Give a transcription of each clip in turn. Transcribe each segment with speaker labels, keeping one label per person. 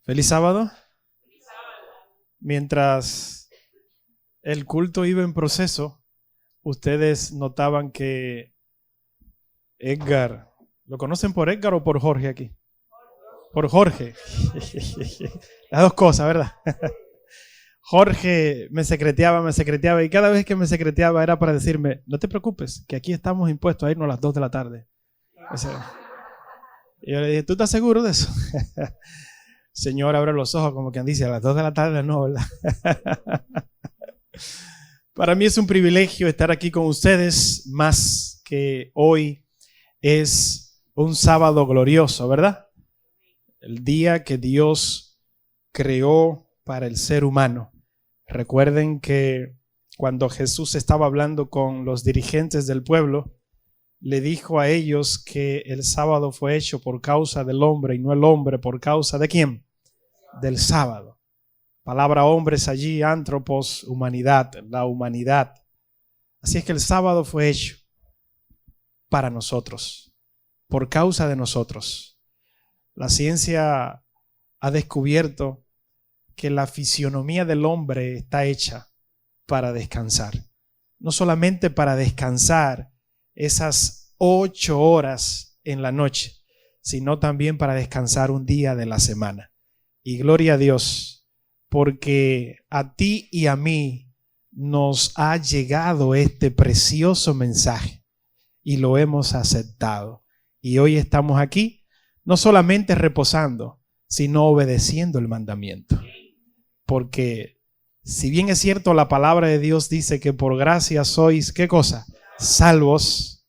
Speaker 1: Feliz sábado. Mientras el culto iba en proceso, ustedes notaban que Edgar, ¿lo conocen por Edgar o por Jorge aquí? Por Jorge. Las dos cosas, ¿verdad? Jorge me secreteaba y cada vez que me secreteaba era para decirme, no te preocupes, que aquí estamos impuestos a irnos a las 2 de la tarde. O sea, y yo le dije, ¿tú estás seguro de eso? Señor, abre los ojos, como quien dice, a las 2 de la tarde no, ¿verdad? Para mí es un privilegio estar aquí con ustedes, más que hoy es un sábado glorioso, ¿verdad? El día que Dios creó para el ser humano. Recuerden que cuando Jesús estaba hablando con los dirigentes del pueblo, le dijo a ellos que el sábado fue hecho por causa del hombre y no el hombre por causa ¿de quién? Del sábado. Palabra hombres allí, antropos, humanidad, la humanidad. Así es que el sábado fue hecho para nosotros, por causa de nosotros. La ciencia ha descubierto que la fisionomía del hombre está hecha para descansar. No solamente para descansar esas 8 horas en la noche, sino también para descansar un día de la semana. Y gloria a Dios, porque a ti y a mí nos ha llegado este precioso mensaje y lo hemos aceptado. Y hoy estamos aquí, no solamente reposando, sino obedeciendo el mandamiento. Porque si bien es cierto, la palabra de Dios dice que por gracia sois, ¿qué cosa? Salvos.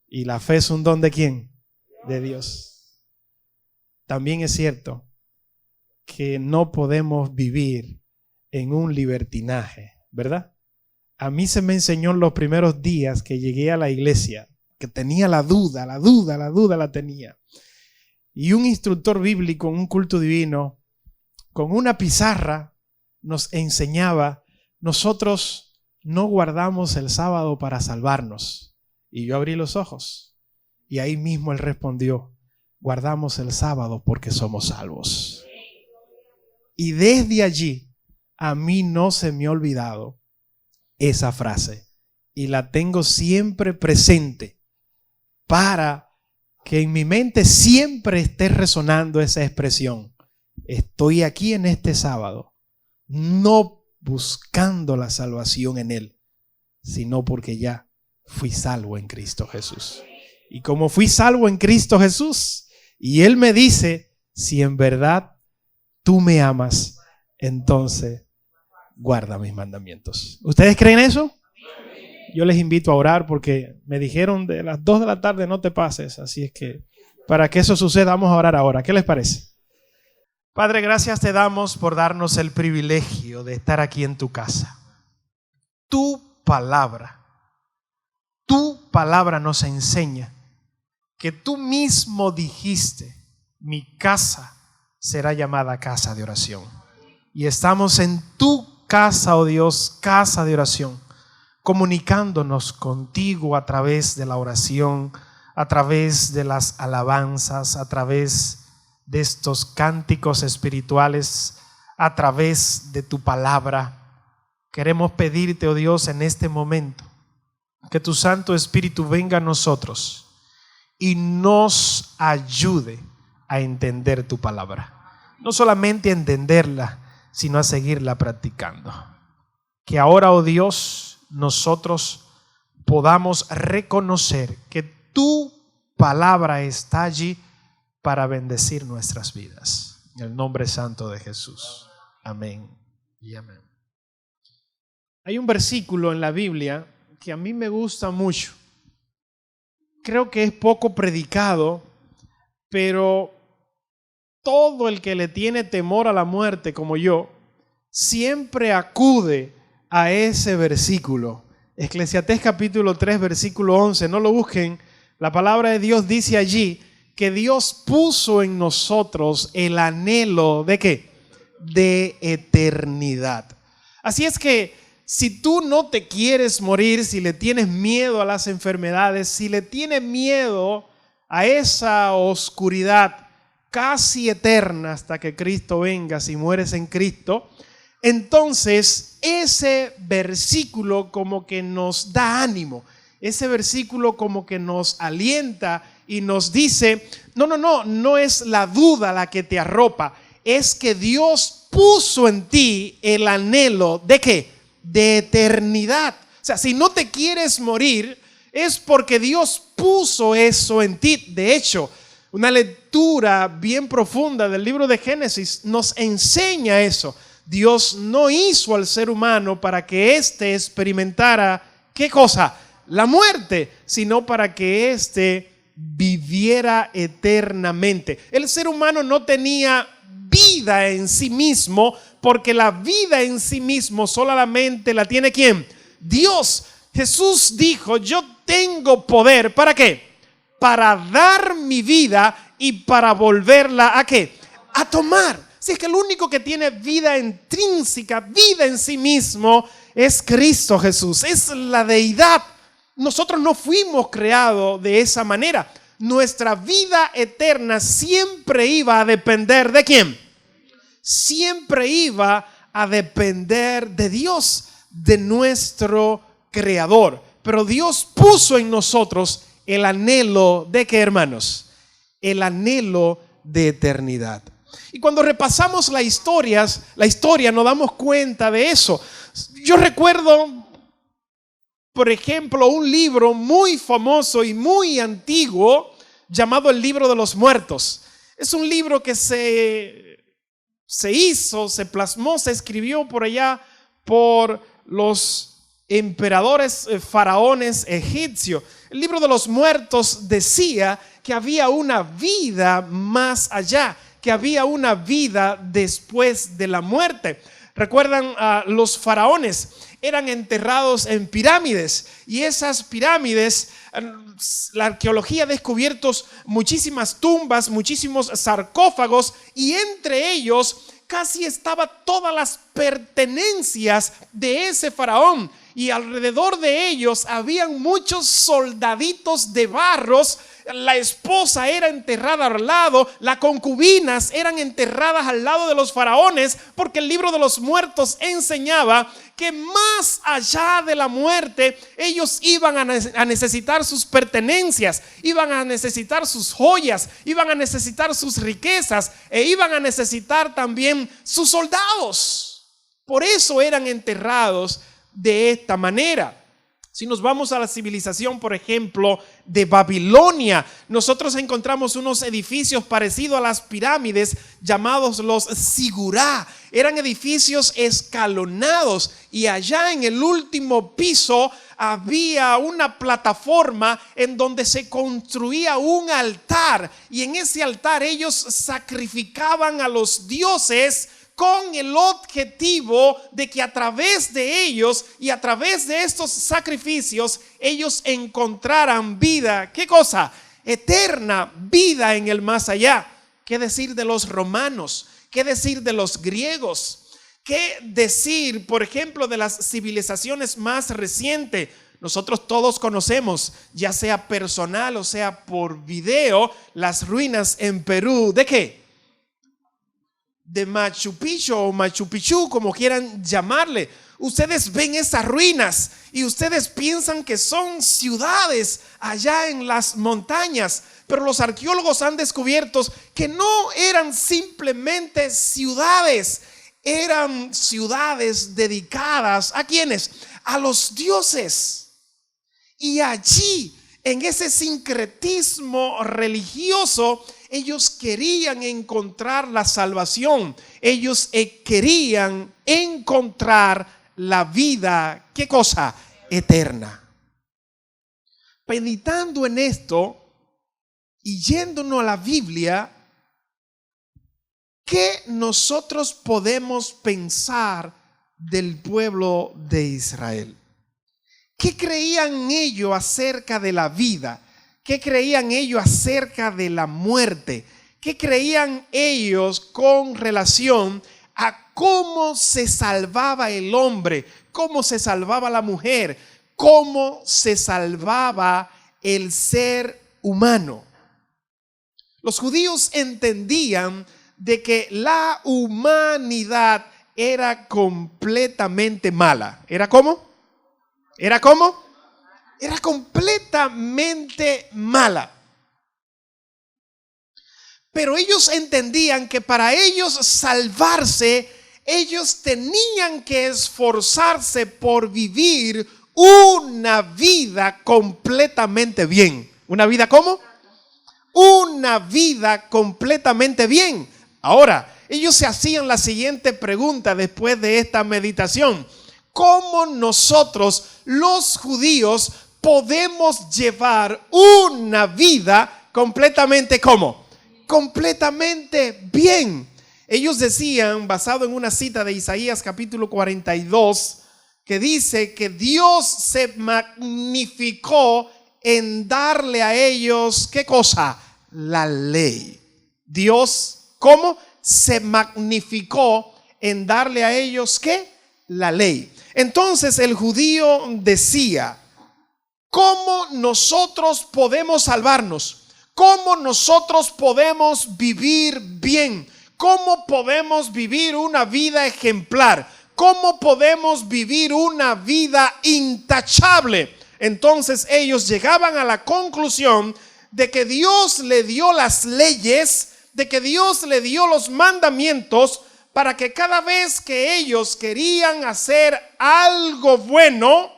Speaker 1: Y la fe es un don ¿de quién? De Dios. También es cierto que no podemos vivir en un libertinaje, ¿verdad? A mí se me enseñó en los primeros días que llegué a la iglesia, que tenía la duda la tenía. Y un instructor bíblico en un culto divino, con una pizarra, nos enseñaba, nosotros no guardamos el sábado para salvarnos. Y yo abrí los ojos y ahí mismo él respondió, guardamos el sábado porque somos salvos. Y desde allí a mí no se me ha olvidado esa frase y la tengo siempre presente para que en mi mente siempre esté resonando esa expresión. Estoy aquí en este sábado, no buscando la salvación en Él, sino porque ya fui salvo en Cristo Jesús. Y como fui salvo en Cristo Jesús, y Él me dice, si en verdad tú me amas, entonces guarda mis mandamientos. ¿Ustedes creen eso? Yo les invito a orar porque me dijeron de las 2 de la tarde no te pases. Así es que para que eso suceda vamos a orar ahora. ¿Qué les parece? Padre, gracias te damos por darnos el privilegio de estar aquí en tu casa. Tu palabra nos enseña que tú mismo dijiste, mi casa será llamada casa de oración. Y estamos en tu casa, oh Dios, casa de oración, comunicándonos contigo a través de la oración, a través de las alabanzas, a través de estos cánticos espirituales, a través de tu palabra. Queremos pedirte, oh Dios, en este momento, que tu Santo Espíritu venga a nosotros y nos ayude a entender tu palabra. No solamente a entenderla, sino a seguirla practicando. Que ahora, oh Dios, nosotros podamos reconocer que tu palabra está allí para bendecir nuestras vidas. En el nombre santo de Jesús. Amén y amén. Hay un versículo en la Biblia que a mí me gusta mucho. Creo que es poco predicado, pero todo el que le tiene temor a la muerte como yo, siempre acude a ese versículo. Eclesiastés capítulo 3, versículo 11. No lo busquen. La palabra de Dios dice allí que Dios puso en nosotros el anhelo ¿de qué? De eternidad. Así es que si tú no te quieres morir, si le tienes miedo a las enfermedades, si le tienes miedo a esa oscuridad, casi eterna hasta que Cristo venga, si mueres en Cristo, entonces ese versículo como que nos da ánimo, ese versículo como que nos alienta y nos dice, no es la duda la que te arropa, es que Dios puso en ti el anhelo ¿de qué? De eternidad. O sea, si no te quieres morir, es porque Dios puso eso en ti. De hecho, una lectura bien profunda del libro de Génesis nos enseña eso. Dios no hizo al ser humano para que éste experimentara, ¿qué cosa? La muerte, sino para que éste viviera eternamente. El ser humano no tenía vida en sí mismo, porque la vida en sí mismo solamente la tiene ¿quién? Dios. Jesús dijo, yo tengo poder, ¿para qué? Para dar mi vida y para volverla ¿a qué? A tomar. Si es que el único que tiene vida intrínseca, vida en sí mismo, es Cristo Jesús, es la deidad. Nosotros no fuimos creados de esa manera. Nuestra vida eterna siempre iba a depender ¿de quién? Siempre iba a depender de Dios, de nuestro Creador. Pero Dios puso en nosotros el anhelo ¿de qué, hermanos? El anhelo de eternidad. Y cuando repasamos la historia nos damos cuenta de eso. Yo recuerdo, por ejemplo, un libro muy famoso y muy antiguo llamado El Libro de los Muertos. Es un libro que se hizo, se plasmó, se escribió por allá por los emperadores faraones egipcios. El Libro de los Muertos decía que había una vida más allá, que había una vida después de la muerte. Recuerdan, los faraones eran enterrados en pirámides, y esas pirámides, la arqueología ha descubierto muchísimas tumbas, muchísimos sarcófagos, y entre ellos casi estaban todas las pertenencias de ese faraón, y alrededor de ellos habían muchos soldaditos de barros. La esposa era enterrada al lado, las concubinas eran enterradas al lado de los faraones, porque el Libro de los Muertos enseñaba que más allá de la muerte ellos iban a necesitar sus pertenencias, iban a necesitar sus joyas, iban a necesitar sus riquezas e iban a necesitar también sus soldados. Por eso eran enterrados de esta manera. Si nos vamos a la civilización, por ejemplo, de Babilonia, nosotros encontramos unos edificios parecidos a las pirámides llamados los zigurá. Eran edificios escalonados, y allá en el último piso había una plataforma en donde se construía un altar, y en ese altar ellos sacrificaban a los dioses con el objetivo de que a través de ellos y a través de estos sacrificios ellos encontraran vida. ¿Qué cosa? Eterna, vida en el más allá. ¿Qué decir de los romanos? ¿Qué decir de los griegos? ¿Qué decir, por ejemplo, de las civilizaciones más recientes? Nosotros todos conocemos, ya sea personal o sea por video, las ruinas en Perú. ¿De qué? De Machu Picchu o Machu Picchu, como quieran llamarle. Ustedes ven esas ruinas y ustedes piensan que son ciudades allá en las montañas, pero los arqueólogos han descubierto que no eran simplemente ciudades, eran ciudades dedicadas ¿a quiénes? A los dioses. Y allí, en ese sincretismo religioso, ellos querían encontrar la salvación. Ellos querían encontrar la vida, ¿qué cosa? Eterna. Meditando en esto y yéndonos a la Biblia, ¿qué nosotros podemos pensar del pueblo de Israel? ¿Qué creían ellos acerca de la vida? ¿Qué creían ellos acerca de la muerte? ¿Qué creían ellos con relación a cómo se salvaba el hombre, cómo se salvaba la mujer, cómo se salvaba el ser humano? Los judíos entendían de que la humanidad era completamente mala. ¿Era cómo? ¿Era cómo? Era completamente mala. Pero ellos entendían que para ellos salvarse, ellos tenían que esforzarse por vivir una vida completamente bien. ¿Una vida cómo? Una vida completamente bien. Ahora, ellos se hacían la siguiente pregunta después de esta meditación: ¿cómo nosotros, los judíos, podemos llevar una vida completamente ¿cómo? Completamente bien? Ellos decían, basado en una cita de Isaías capítulo 42, que dice que Dios se magnificó en darle a ellos, ¿qué cosa? La ley. Dios, ¿cómo? Se magnificó en darle a ellos, ¿qué? La ley. Entonces el judío decía: ¿cómo nosotros podemos salvarnos? ¿Cómo nosotros podemos vivir bien? ¿Cómo podemos vivir una vida ejemplar? ¿Cómo podemos vivir una vida intachable? Entonces ellos llegaban a la conclusión de que Dios le dio las leyes, de que Dios le dio los mandamientos, para que cada vez que ellos querían hacer algo bueno,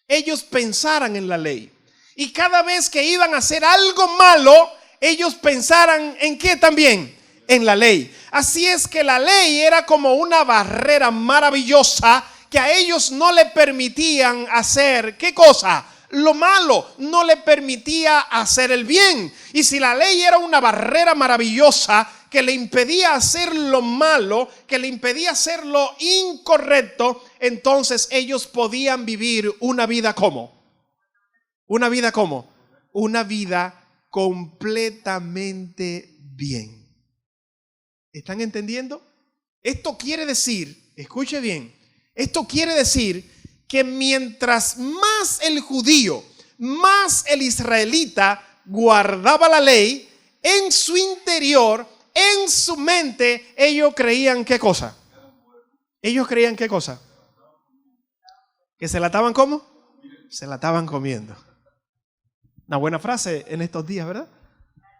Speaker 1: ellos pensaran en la ley. Y cada vez que iban a hacer algo malo, ellos pensaran ¿en qué también? En la ley. Así es que la ley era como una barrera maravillosa que a ellos no le permitían hacer ¿qué cosa? Lo malo. No le permitía hacer el bien. Y si la ley era una barrera maravillosa que le impedía hacer lo malo, que le impedía hacer lo incorrecto, entonces ellos podían vivir una vida ¿cómo? ¿Una vida cómo? Una vida completamente bien. ¿Están entendiendo? Esto quiere decir, escuche bien, esto quiere decir que mientras más el judío, más el israelita guardaba la ley, en su interior, en su mente, ellos creían ¿qué cosa? Ellos creían ¿qué cosa? ¿Que se la estaban cómo? Se la estaban comiendo. Una buena frase en estos días, ¿verdad?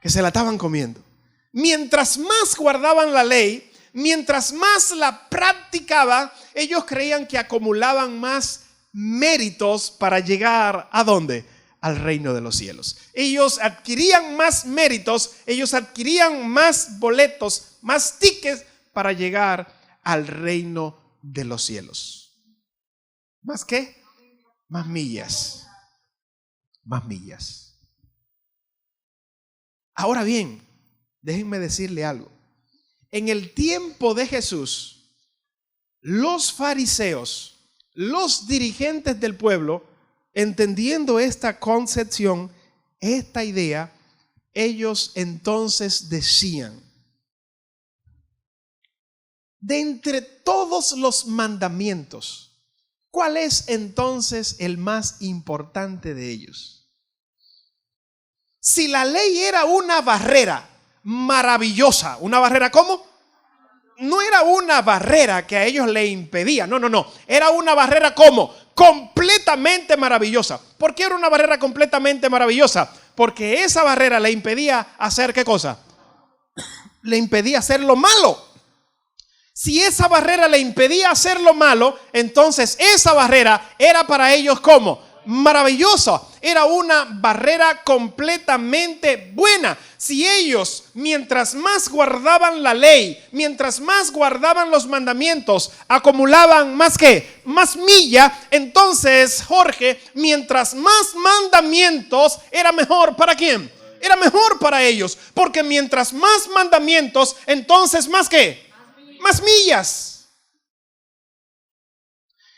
Speaker 1: Que se la estaban comiendo. Mientras más guardaban la ley, mientras más la practicaban, ellos creían que acumulaban más méritos para llegar ¿a dónde? Al reino de los cielos. Ellos adquirían más méritos, ellos adquirían más boletos, más tickets para llegar al reino de los cielos. ¿Más qué? Más millas. Más millas. Ahora bien, déjenme decirle algo. En el tiempo de Jesús, los fariseos, los dirigentes del pueblo, entendiendo esta concepción, esta idea, ellos entonces decían: de entre todos los mandamientos, ¿cuál es entonces el más importante de ellos? Si la ley era una barrera maravillosa, ¿una barrera cómo? No era una barrera que a ellos le impedía, no, era una barrera ¿cómo? Completamente maravillosa. ¿Por qué era una barrera completamente maravillosa? Porque esa barrera le impedía hacer ¿qué cosa? Le impedía hacer lo malo. Si esa barrera le impedía hacer lo malo, entonces esa barrera era para ellos ¿cómo? Maravillosa. Era una barrera completamente buena. Si ellos, mientras más guardaban la ley, mientras más guardaban los mandamientos, acumulaban más ¿qué? Más milla, entonces, Jorge, mientras más mandamientos, era mejor ¿para quién? Era mejor para ellos, porque mientras más mandamientos, entonces más ¿qué? Más millas.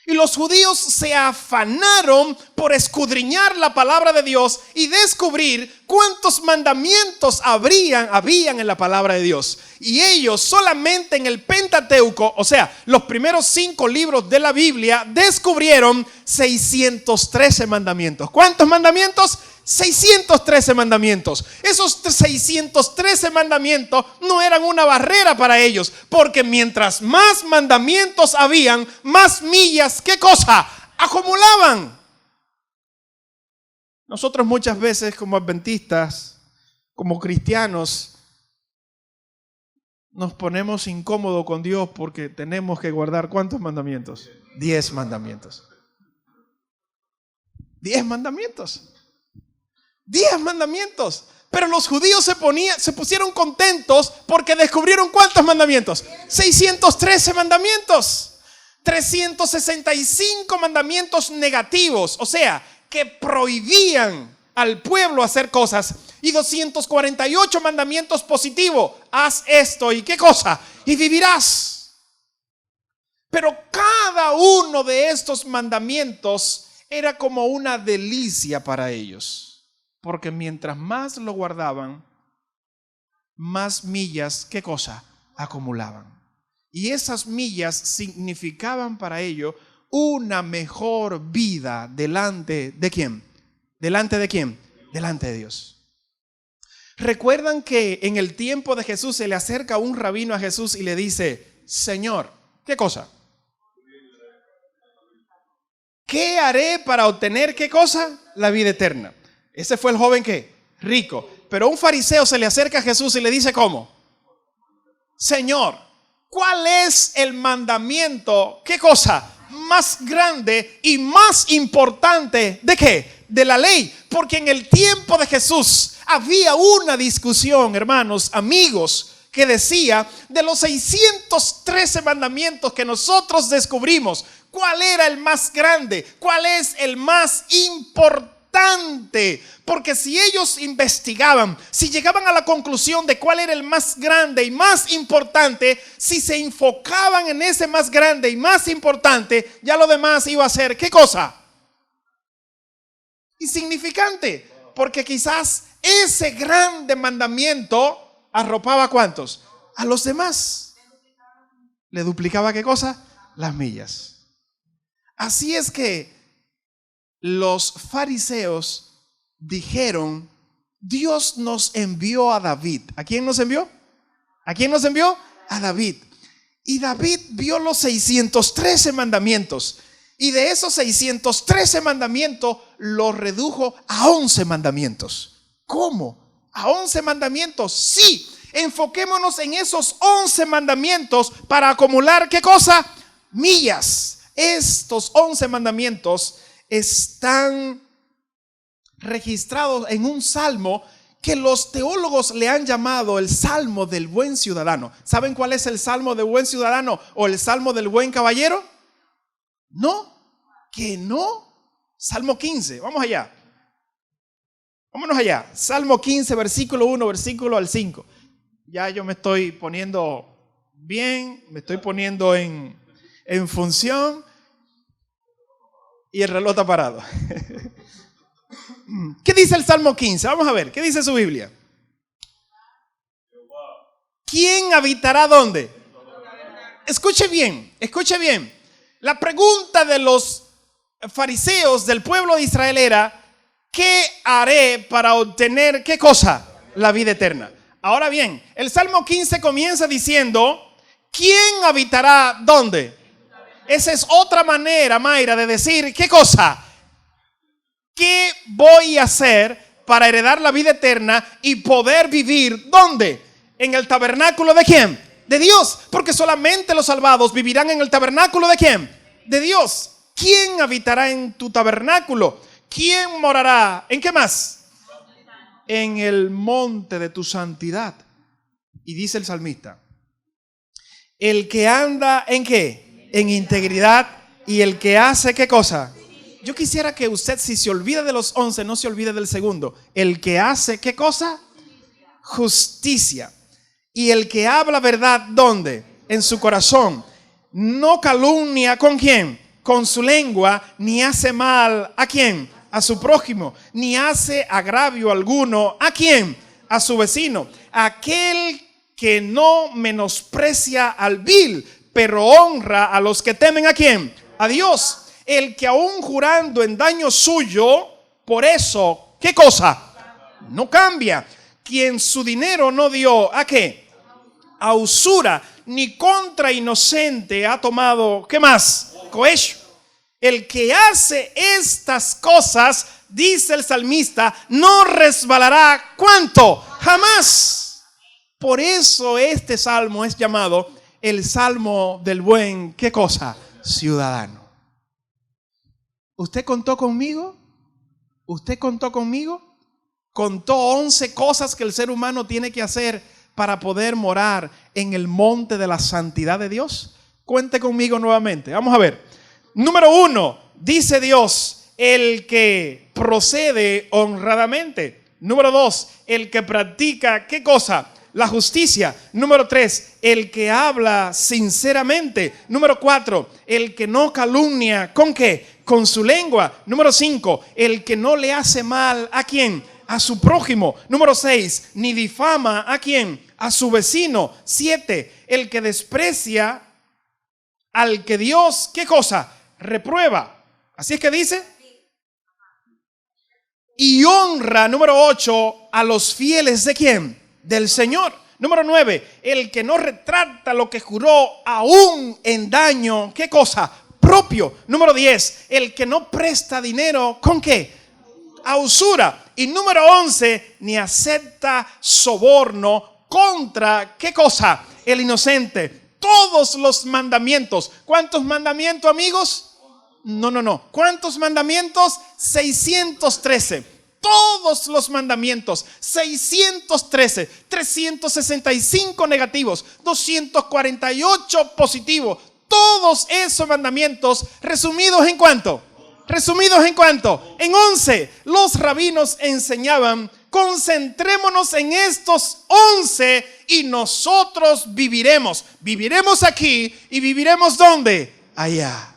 Speaker 1: Y los judíos se afanaron por escudriñar la palabra de Dios y descubrir cuántos mandamientos habían en la palabra de Dios. Y ellos solamente en el Pentateuco, o sea, los primeros 5 libros de la Biblia, descubrieron 613 mandamientos. ¿Cuántos mandamientos? 613 mandamientos. Esos 613 mandamientos no eran una barrera para ellos, porque mientras más mandamientos habían, más millas, ¿qué cosa? Acumulaban. Nosotros muchas veces como adventistas, como cristianos, nos ponemos incómodos con Dios porque tenemos que guardar ¿cuántos mandamientos? 10 mandamientos. 10 mandamientos. 10 mandamientos. Pero los judíos se pusieron contentos porque descubrieron ¿cuántos mandamientos? 613 mandamientos. 365 mandamientos negativos, o sea, que prohibían al pueblo hacer cosas, y 248 mandamientos positivos. Haz esto y ¿qué cosa? Y vivirás. Pero cada uno de estos mandamientos era como una delicia para ellos, porque mientras más lo guardaban, más millas, ¿qué cosa? Acumulaban. Y esas millas significaban para ellos una mejor vida delante de ¿quién? ¿Delante de quién? Delante de Dios. ¿Recuerdan que en el tiempo de Jesús se le acerca un rabino a Jesús y le dice: Señor, ¿qué cosa? ¿Qué haré para obtener qué cosa? La vida eterna. Ese fue el joven que rico. Pero un fariseo se le acerca a Jesús y le dice ¿cómo? Señor, ¿cuál es el mandamiento? ¿Qué cosa? Más grande y más importante ¿de qué? De la ley. Porque en el tiempo de Jesús había una discusión, hermanos, amigos, que decía de los 613 mandamientos que nosotros descubrimos, ¿cuál era el más grande? ¿Cuál es el más importante? Porque si ellos investigaban, si llegaban a la conclusión de cuál era el más grande y más importante, si se enfocaban en ese más grande y más importante, ya lo demás iba a ser ¿qué cosa? Insignificante. Porque quizás ese grande mandamiento arropaba ¿a cuántos? A los demás. ¿Le duplicaba qué cosa? Las millas. Así es que los fariseos dijeron: Dios nos envió a David. ¿A quién nos envió? ¿A quién nos envió? A David. Y David vio los 613 mandamientos. Y de esos 613 mandamientos los redujo a 11 mandamientos. ¿Cómo? ¿A 11 mandamientos? Sí. Enfoquémonos en esos 11 mandamientos para acumular ¿qué cosa? Millas. Estos 11 mandamientos están registrados en un salmo que los teólogos le han llamado el salmo del buen ciudadano. ¿Saben cuál es el salmo del buen ciudadano o el salmo del buen caballero? No, que no. Salmo 15, vamos allá. Vámonos allá. Salmo 15, versículo 1, versículo al 5. Ya yo me estoy poniendo bien, me estoy poniendo en función y el reloj está parado. ¿Qué dice el Salmo 15? Vamos a ver, ¿qué dice su Biblia? ¿Quién habitará dónde? Escuche bien, escuche bien. La pregunta de los fariseos del pueblo de Israel era: ¿qué haré para obtener qué cosa? La vida eterna. Ahora bien, el Salmo 15 comienza diciendo: ¿quién habitará dónde? Esa es otra manera, Mayra, de decir ¿qué cosa? ¿Qué voy a hacer para heredar la vida eterna y poder vivir dónde? ¿En el tabernáculo de quién? De Dios. Porque solamente los salvados vivirán en el tabernáculo de quién? De Dios. ¿Quién habitará en tu tabernáculo? ¿Quién morará? ¿En qué más? En el monte de tu santidad. Y dice el salmista: el que anda ¿en qué? En integridad, y el que hace ¿qué cosa? Yo quisiera que usted, si se olvida de los 11, no se olvide del segundo. El que hace ¿qué cosa? Justicia. Y el que habla verdad ¿dónde? En su corazón. No calumnia ¿con quién? Con su lengua, ni hace mal ¿a quién? A su prójimo, ni hace agravio alguno ¿a quién? A su vecino. Aquel que no menosprecia al vil, pero honra a los que temen ¿a quién? A Dios. El que aún jurando en daño suyo, por eso
Speaker 2: ¿qué cosa? No cambia. Quien su dinero no dio, ¿a qué? A usura, ni contra inocente ha tomado, ¿qué más? Cohecho. El que hace estas cosas, dice el salmista, no resbalará. ¿Cuánto? Jamás. Por eso este salmo es llamado el salmo del buen, ¿qué cosa? Ciudadano. ¿Usted contó conmigo? ¿Usted contó conmigo? Contó 11 cosas que el ser humano tiene que hacer para poder morar en el monte de la santidad de Dios. Cuente conmigo nuevamente. Vamos a ver. Número 1, dice Dios, el que procede honradamente. Número 2, el que practica, ¿qué cosa? La justicia. Número 3, el que habla sinceramente. Número 4, el que no calumnia, ¿con qué? Con su lengua. Número 5, el que no le hace mal, ¿a quién? A su prójimo. Número 6, ni difama, ¿a quién? A su vecino. 7, el que desprecia al que Dios, ¿qué cosa? Reprueba. Así es que dice. Y honra, número 8, a los fieles, ¿de quién? Del Señor. Número 9, el que no retracta lo que juró aún en daño, ¿qué cosa? Propio. Número 10, el que no presta dinero, ¿con qué? A usura. Y número 11, ni acepta soborno contra, ¿qué cosa? El inocente. Todos los mandamientos. ¿Cuántos mandamientos, amigos? No. ¿Cuántos mandamientos? 613. Todos los mandamientos, 613, 365 negativos, 248 positivos. Todos esos mandamientos resumidos ¿en cuánto? Resumidos ¿en cuánto? En 11. Los rabinos enseñaban, concentrémonos en estos 11 y nosotros viviremos. Viviremos aquí y viviremos ¿dónde? Allá.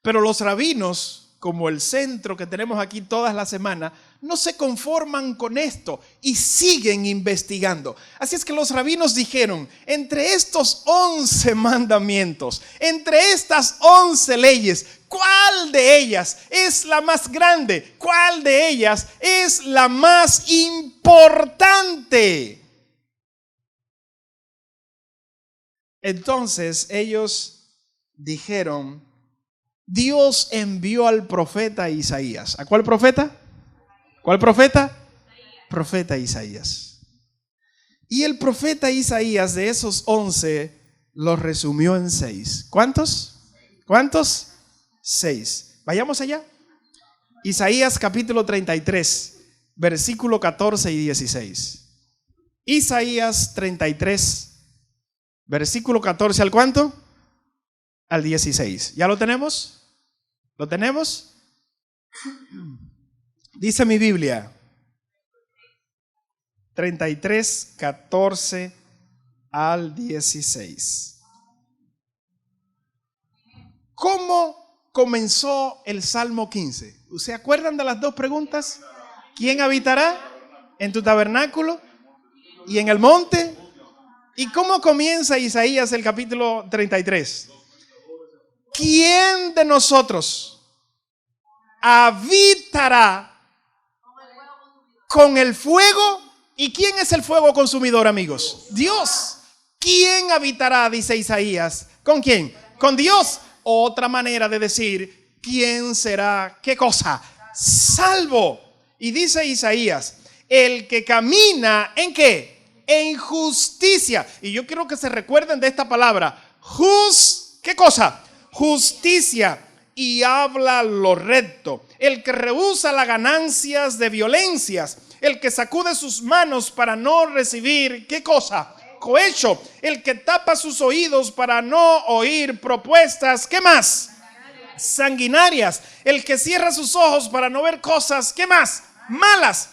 Speaker 2: Pero los rabinos, como el centro que tenemos aquí todas las semanas, no se conforman con esto y siguen investigando. Así es que los rabinos dijeron, entre estos 11 mandamientos, entre estas 11 leyes, ¿cuál de ellas es la más grande? ¿Cuál de ellas es la más importante? Entonces ellos dijeron, Dios envió al profeta Isaías. ¿A cuál profeta? ¿Cuál profeta? Profeta Isaías. Y el profeta Isaías de esos 11 los resumió en 6. ¿Cuántos? ¿Cuántos? 6. Vayamos allá. Isaías capítulo 33, versículo 14 y 16. Isaías 33, versículo 14 ¿al cuánto? Al 16. ¿Ya lo tenemos? ¿Lo tenemos? Dice mi Biblia, 33, 14 al 16. ¿Cómo comenzó el Salmo 15? ¿Se acuerdan de las dos preguntas? ¿Quién habitará en tu tabernáculo y en el monte? ¿Y cómo comienza Isaías el capítulo 33? ¿Quién de nosotros habitará con el fuego? ¿Y quién es el fuego consumidor, amigos? Dios. ¿Quién habitará, dice Isaías? ¿Con quién? Con Dios. Otra manera de decir, ¿quién será qué cosa? Salvo. Y dice Isaías, el que camina ¿en qué? En justicia. Y yo quiero que se recuerden de esta palabra. ¿Qué cosa? Justicia, y habla lo recto. El que rehúsa las ganancias de violencias. El que sacude sus manos para no recibir, ¿qué cosa? Cohecho. El que tapa sus oídos para no oír propuestas, ¿qué más? Sanguinarias. El que cierra sus ojos para no ver cosas, ¿qué más? Malas.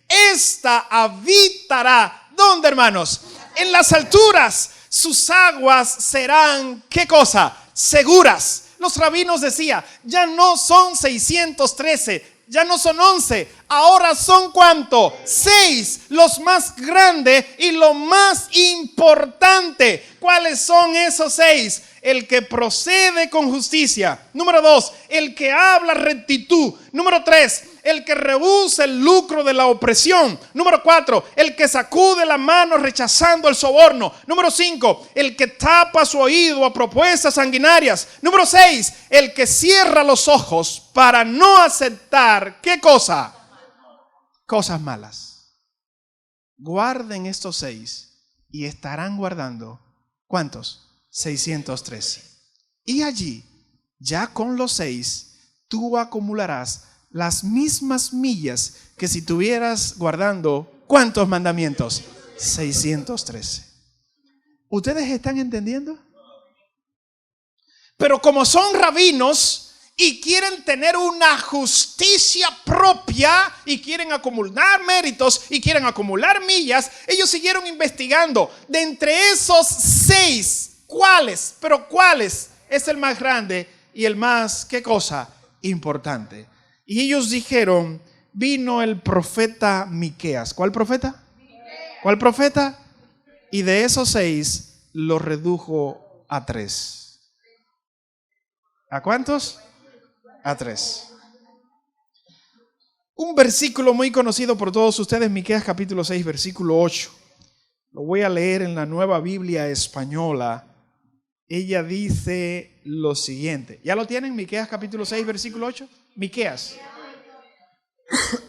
Speaker 2: Esta habitará, ¿dónde, hermanos? En las alturas. Sus aguas serán, ¿qué cosa? Seguras. Los rabinos decían, ya no son 613, Ya no son 11, ahora son ¿cuánto? 6, los más grandes y lo más importante. ¿Cuáles son esos 6? El que procede con justicia. Número 2, el que habla rectitud. Número 3, el que rehúsa el lucro de la opresión. Número 4, el que sacude la mano rechazando el soborno. Número 5, el que tapa su oído a propuestas sanguinarias. Número 6, el que cierra los ojos para no aceptar, ¿qué cosa? Cosas malas. Guarden estos 6 y estarán guardando, ¿cuántos? 613. Y allí, ya con los 6, tú acumularás las mismas millas que si tuvieras guardando, ¿cuántos mandamientos? 613. ¿Ustedes están entendiendo? Pero como son rabinos y quieren tener una justicia propia y quieren acumular méritos y quieren acumular millas, ellos siguieron investigando. De entre esos 6, ¿cuáles? Pero ¿cuáles es el más grande y el más, ¿qué cosa? Importante. Y ellos dijeron, vino el profeta Miqueas. ¿Cuál profeta? ¿Cuál profeta? Y de esos 6 lo redujo a 3. ¿A cuántos? A 3. Un versículo muy conocido por todos ustedes, Miqueas capítulo 6, versículo 8. Lo voy a leer en la Nueva Biblia Española. Ella dice lo siguiente. ¿Ya lo tienen? Miqueas capítulo 6, versículo 8. Miqueas.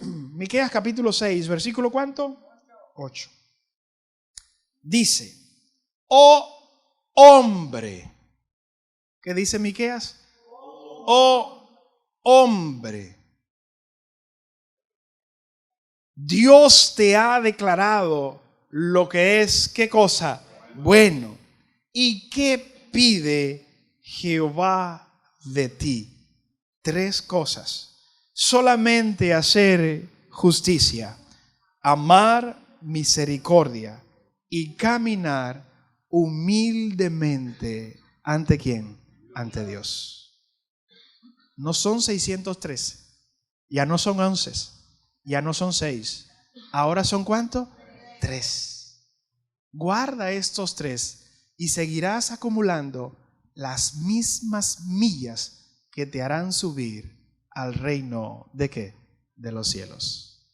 Speaker 2: Miqueas capítulo 6, versículo ¿cuánto? 8. Dice, oh hombre. ¿Qué dice Miqueas? Oh hombre, Dios te ha declarado lo que es, ¿qué cosa? Bueno. ¿Y qué pide Jehová de ti? 3 cosas. Solamente hacer justicia, amar misericordia y caminar humildemente. ¿Ante quién? Ante Dios. No son 613, ya no son 11, ya no son 6. Ahora son ¿cuánto? 3. Guarda estos 3 y seguirás acumulando las mismas millas que te harán subir al reino ¿de qué? De los cielos.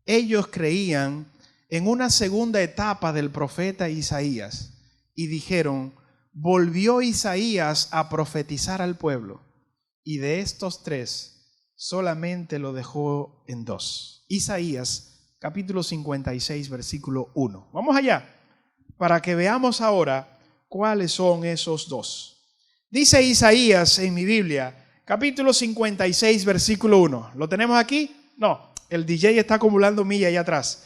Speaker 2: Ellos creían en una segunda etapa del profeta Isaías y dijeron, volvió Isaías a profetizar al pueblo. Y de estos 3, solamente lo dejó en 2. Isaías, capítulo 56, versículo 1. Vamos allá, para que veamos ahora cuáles son esos 2. Dice Isaías en mi Biblia, capítulo 56, versículo 1. ¿Lo tenemos aquí? No, el DJ está acumulando milla allá atrás.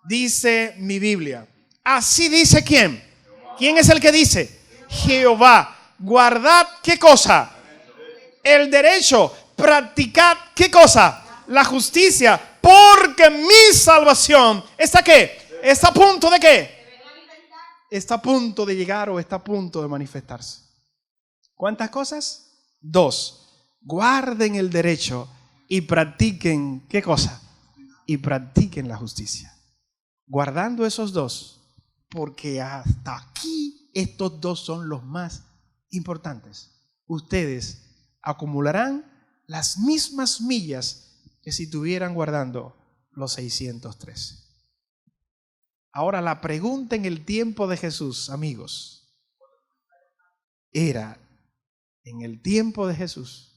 Speaker 2: Dice mi Biblia, así dice ¿quién? ¿Quién es el que dice? Jehová, guardad ¿qué cosa? El derecho, practicad ¿qué cosa? La justicia, porque mi salvación ¿está qué? ¿Está a punto de qué? Está a punto de llegar o está a punto de manifestarse. ¿Cuántas cosas? 2. Guarden el derecho y practiquen ¿qué cosa? Y practiquen la justicia. Guardando esos 2, porque hasta aquí estos 2 son los más importantes. Ustedes acumularán las mismas millas que si estuvieran guardando los 613. Ahora la pregunta en el tiempo de Jesús, amigos, era en el tiempo de Jesús,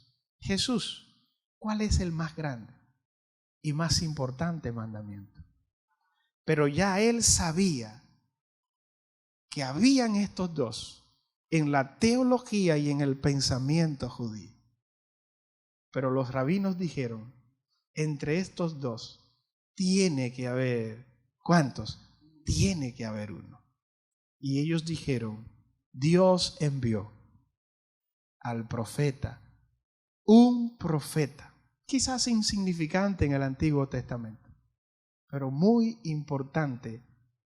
Speaker 2: ¿cuál es el más grande y más importante mandamiento? Pero ya él sabía que habían estos 2 en la teología y en el pensamiento judío. Pero los rabinos dijeron, entre estos 2 tiene que haber, ¿cuántos? Tiene que haber uno. Y ellos dijeron, Dios envió al profeta, un profeta, quizás insignificante en el Antiguo Testamento, pero muy importante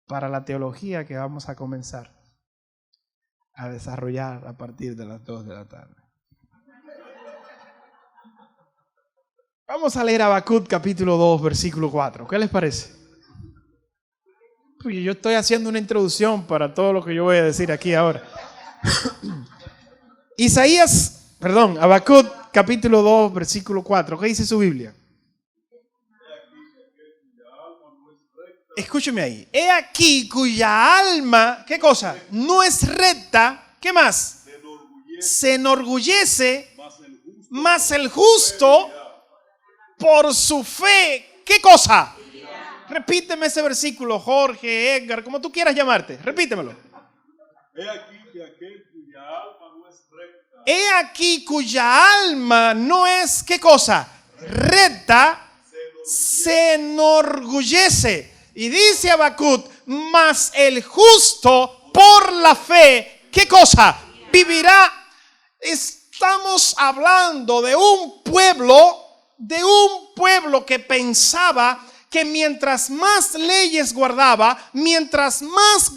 Speaker 2: para la teología que vamos a comenzar a desarrollar a partir de las 2 de la tarde.
Speaker 1: Vamos a leer Habacuc capítulo 2, versículo 4. ¿Qué les parece? Pues yo estoy haciendo una introducción para todo lo que yo voy a decir aquí ahora. Habacuc capítulo 2, versículo 4. ¿Qué dice su Biblia? Escúcheme ahí. He aquí cuya alma, ¿qué cosa? No es recta. ¿Qué más? Se enorgullece, mas el justo por su fe, ¿qué cosa? Repíteme ese versículo, Jorge, Edgar, como tú quieras llamarte. Repítemelo.
Speaker 3: He aquí que aquel cuya alma no es recta.
Speaker 1: He aquí cuya alma no es, ¿qué cosa? Recta, se enorgullece. Y dice Habacuc, mas el justo por la fe, ¿qué cosa? Vivirá. Estamos hablando de un pueblo que pensaba que mientras más leyes guardaba, mientras más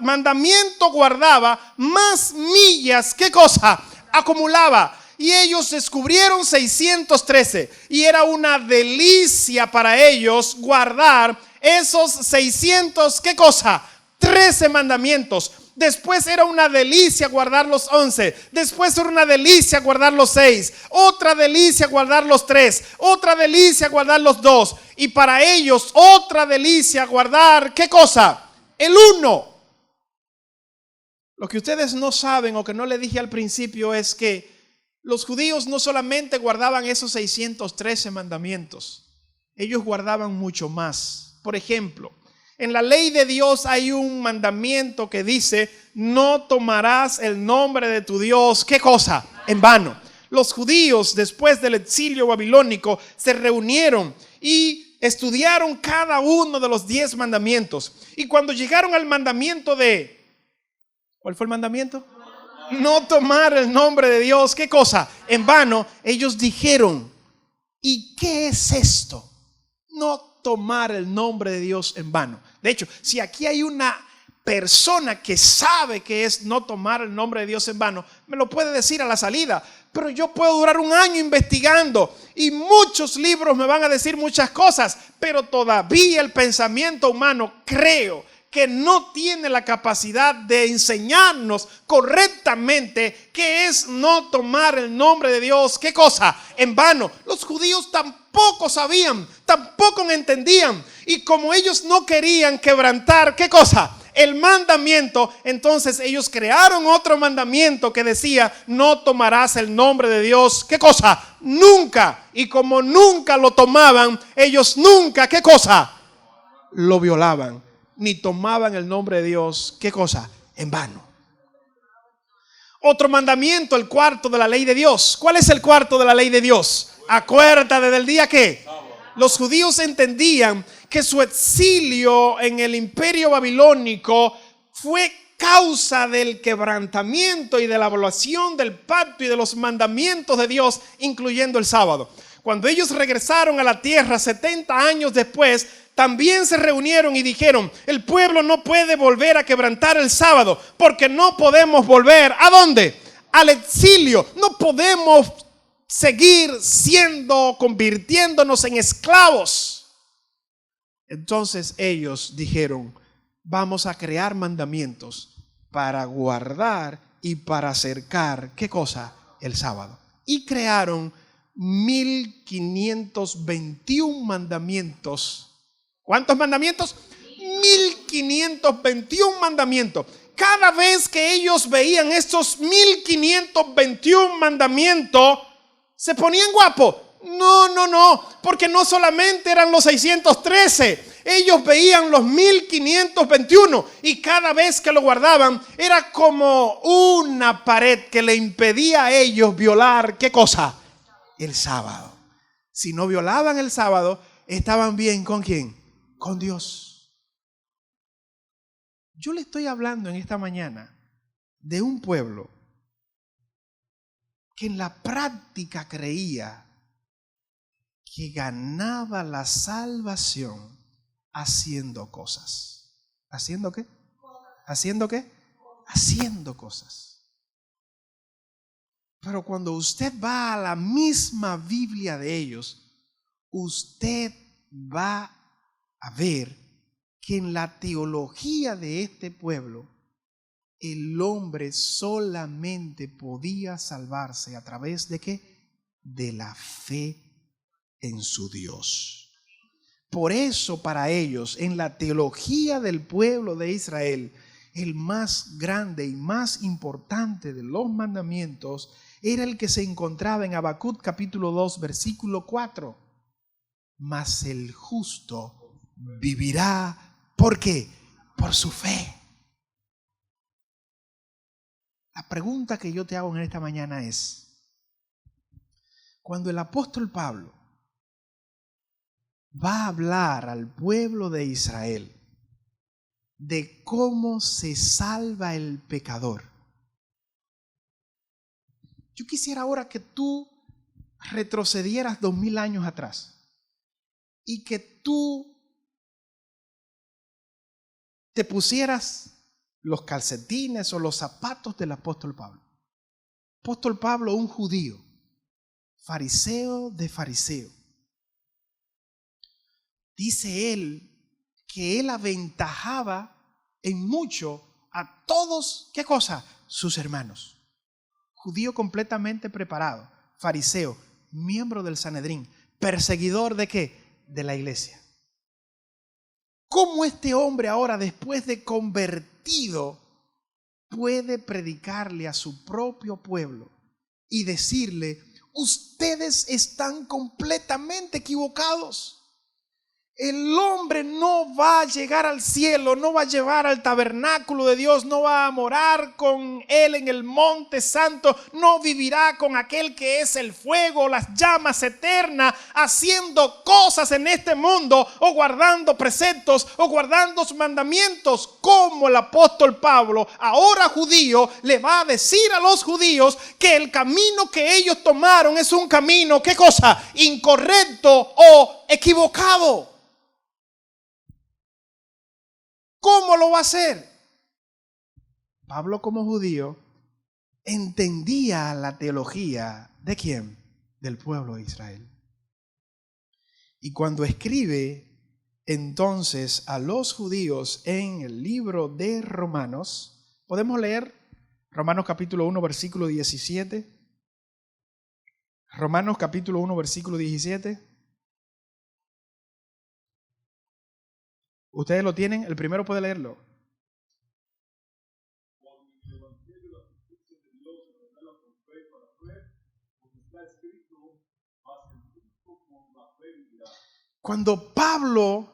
Speaker 1: mandamiento guardaba, más millas, ¿qué cosa? Acumulaba. Y ellos descubrieron 613. Y era una delicia para ellos guardar esos 600, ¿qué cosa? 13 mandamientos. Después era una delicia guardar los 11. Después era una delicia guardar los 6. Otra delicia guardar los 3. Otra delicia guardar los 2. Y para ellos otra delicia guardar, ¿qué cosa? El 1. Lo que ustedes no saben o que no le dije al principio es que los judíos no solamente guardaban esos 613 mandamientos. Ellos guardaban mucho más. Por ejemplo, en la ley de Dios hay un mandamiento que dice: no tomarás el nombre de tu Dios, ¿qué cosa? En vano. Los judíos, después del exilio babilónico, se reunieron y estudiaron cada uno de los 10 mandamientos. Y cuando llegaron al mandamiento de... ¿Cuál fue el mandamiento? No tomar el nombre de Dios, ¿qué cosa? En vano. Ellos dijeron: ¿y qué es esto? No tomar el nombre de Dios en vano. De hecho, si aquí hay una persona que sabe que es no tomar el nombre de Dios en vano, me lo puede decir a la salida. Pero yo puedo durar un año investigando y muchos libros me van a decir muchas cosas, pero todavía el pensamiento humano, creo que no tiene la capacidad de enseñarnos correctamente qué es no tomar el nombre de Dios, ¿qué cosa? En vano. Los judíos tampoco sabían, tampoco entendían. Y como ellos no querían quebrantar, ¿qué cosa? El mandamiento, entonces ellos crearon otro mandamiento que decía: no tomarás el nombre de Dios, ¿qué cosa? Nunca. Y como nunca lo tomaban, ellos nunca, ¿qué cosa? Lo violaban, ni tomaban el nombre de Dios, ¿qué cosa? En vano. Otro mandamiento, el cuarto de la ley de Dios. ¿Cuál es el cuarto de la ley de Dios? Acuérdate del día que los judíos entendían que su exilio en el imperio babilónico fue causa del quebrantamiento y de la violación del pacto y de los mandamientos de Dios, incluyendo el sábado. Cuando ellos regresaron a la tierra 70 años después, también se reunieron y dijeron: el pueblo no puede volver a quebrantar el sábado, porque no podemos volver ¿a dónde? Al exilio. No podemos seguir convirtiéndonos en esclavos. Entonces ellos dijeron: vamos a crear mandamientos para guardar y para acercar, ¿qué cosa? El sábado. Y crearon 1521 mandamientos. ¿Cuántos mandamientos? 1521 mandamientos. Cada vez que ellos veían estos 1521 mandamientos, se ponían guapos. No, porque no solamente eran los 613, ellos veían los 1521 y cada vez que lo guardaban era como una pared que le impedía a ellos violar, ¿qué cosa? El sábado. Si no violaban el sábado, estaban bien ¿con quién? Con Dios. Yo le estoy hablando en esta mañana de un pueblo que en la práctica creía que ganaba la salvación haciendo cosas. ¿Haciendo qué? ¿Haciendo qué? Haciendo cosas. Pero cuando usted va a la misma Biblia de ellos,
Speaker 2: usted va a ver que en la teología de este pueblo, el hombre solamente podía salvarse a través de ¿qué? De la fe en su Dios. Por eso para ellos, en la teología del pueblo de Israel, el más grande y más importante de los mandamientos era el que se encontraba en Habacuc capítulo 2 versículo 4. Mas el justo vivirá, ¿por qué? Por su fe. La pregunta que yo te hago en esta mañana es, cuando el apóstol Pablo va a hablar al pueblo de Israel de cómo se salva el pecador, yo quisiera ahora que tú retrocedieras 2000 años atrás y que tú te pusieras los calcetines o los zapatos del apóstol Pablo. Apóstol Pablo, un judío, fariseo de fariseo. Dice él que él aventajaba en mucho a todos, ¿qué cosa? Sus hermanos. Judío completamente preparado, fariseo, miembro del Sanedrín, perseguidor ¿de qué? De la iglesia. ¿Cómo este hombre ahora, después de convertido, puede predicarle a su propio pueblo y decirle, ustedes están completamente equivocados? El hombre no va a llegar al cielo, no va a llevar al tabernáculo de Dios, no va a morar con Él en el monte santo, no vivirá con aquel que es el fuego, las llamas eternas, haciendo cosas en este mundo o guardando preceptos o guardando sus mandamientos, como el apóstol Pablo, ahora judío, le va a decir a los judíos que el camino que ellos tomaron es un camino, ¿qué cosa? Incorrecto o equivocado. ¿Cómo lo va a hacer? Pablo, como judío, entendía la teología ¿de quién? Del pueblo de Israel. Y cuando escribe entonces a los judíos en el libro de Romanos, podemos leer Romanos capítulo 1 versículo 17. Romanos capítulo 1 versículo 17. ¿Ustedes lo tienen? El primero puede leerlo. Cuando Pablo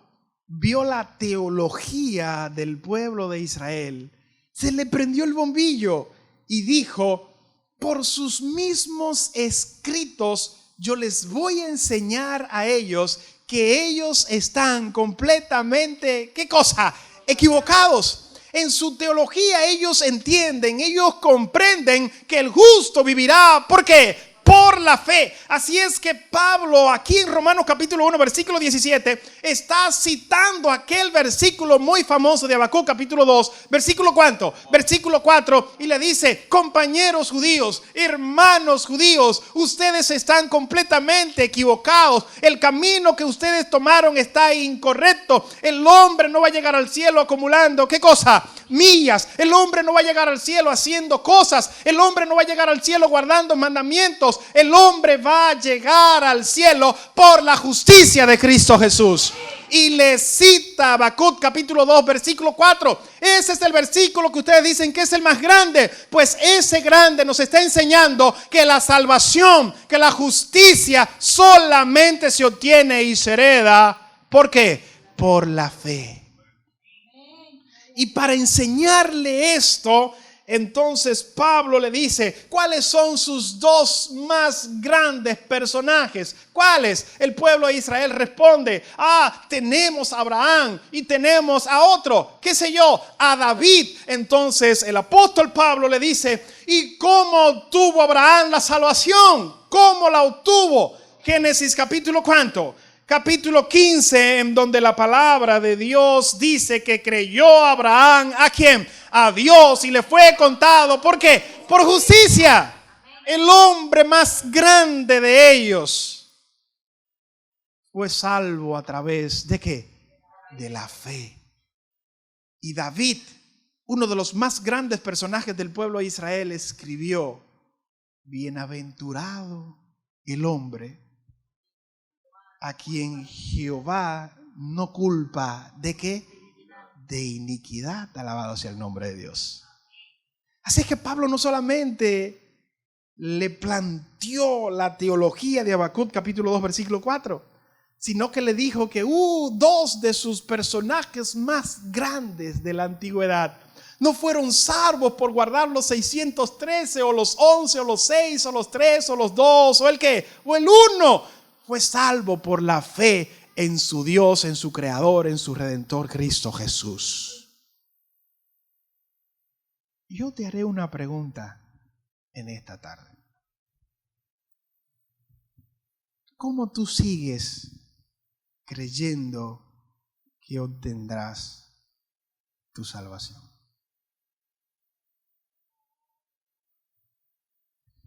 Speaker 2: vio la teología del pueblo de Israel, se le prendió el bombillo y dijo, por sus mismos escritos yo les voy a enseñar a ellos que ellos están completamente, ¿qué cosa? Equivocados. En su teología ellos entienden, ellos comprenden que el justo vivirá, ¿por qué? Por la fe. Así es que Pablo aquí en Romanos capítulo 1 versículo 17 está citando aquel versículo muy famoso de Habacuc capítulo 2 versículo ¿cuánto? Versículo 4, y le dice, compañeros judíos, hermanos judíos, ustedes están completamente equivocados, el camino que ustedes tomaron está incorrecto, el hombre no va a llegar al cielo acumulando, ¿qué cosa? Millas. El hombre no va a llegar al cielo haciendo cosas, el hombre no va a llegar al cielo guardando mandamientos, el hombre va a llegar al cielo por la justicia de Cristo Jesús. Y le cita Habacuc capítulo 2 versículo 4. Ese es el versículo que ustedes dicen que es el más grande. Pues ese grande nos está enseñando que la salvación, que la justicia solamente se obtiene y se hereda. ¿Por qué? Por la fe. Y para enseñarle esto, entonces Pablo le dice, ¿cuáles son sus dos más grandes personajes? ¿Cuáles? El pueblo de Israel responde, tenemos a Abraham y tenemos a otro, qué sé yo, a David. Entonces el apóstol Pablo le dice, ¿y cómo obtuvo Abraham la salvación? ¿Cómo la obtuvo? Génesis capítulo ¿cuánto? Capítulo 15, en donde la palabra de Dios dice que creyó Abraham, ¿a quién? A Dios, y le fue contado, ¿por qué? Por justicia. El hombre más grande de ellos fue salvo a través ¿de qué? De la fe. Y David, uno de los más grandes personajes del pueblo de Israel, escribió: bienaventurado el hombre a quien Jehová no culpa ¿de qué? De iniquidad. Alabado sea el nombre de Dios. Así es que Pablo no solamente le planteó la teología de Habacuc capítulo 2 versículo 4, sino que le dijo que dos de sus personajes más grandes de la antigüedad no fueron salvos por guardar los 613 o los 11 o los 6 o los 3 o los 2 o el qué, o el 1. Fue salvo por la fe en su Dios, en su Creador, en su Redentor Cristo Jesús. Yo te haré una pregunta en esta tarde. ¿Cómo tú sigues creyendo que obtendrás tu salvación?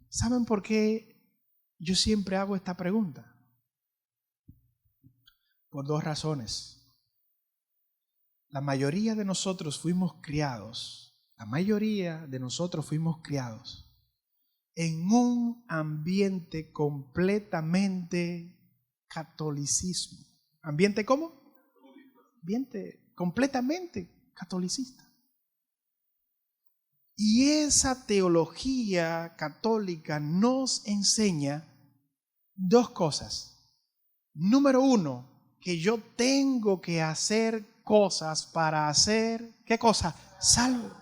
Speaker 2: ¿Saben por qué yo siempre hago esta pregunta? Por dos razones. La mayoría de nosotros fuimos criados en un ambiente completamente catolicismo. ¿Ambiente cómo? Ambiente completamente catolicista. Y esa teología católica nos enseña dos cosas. Número uno, que yo tengo que hacer cosas para hacer, ¿qué cosa? Salvo.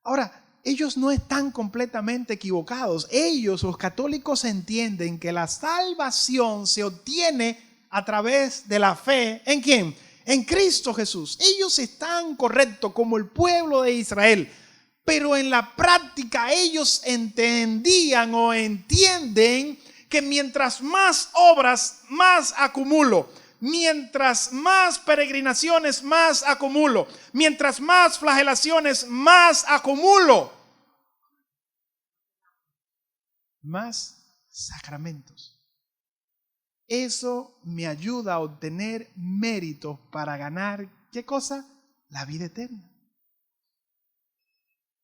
Speaker 2: Ahora, ellos no están completamente equivocados. Ellos, los católicos, entienden que la salvación se obtiene a través de la fe. ¿En quién? En Cristo Jesús. Ellos están correctos como el pueblo de Israel. Pero en la práctica ellos entendían o entienden que mientras más obras, más acumulo. Mientras más peregrinaciones, más acumulo. Mientras más flagelaciones, más acumulo. Más sacramentos. Eso me ayuda a obtener méritos para ganar, ¿qué cosa? La vida eterna.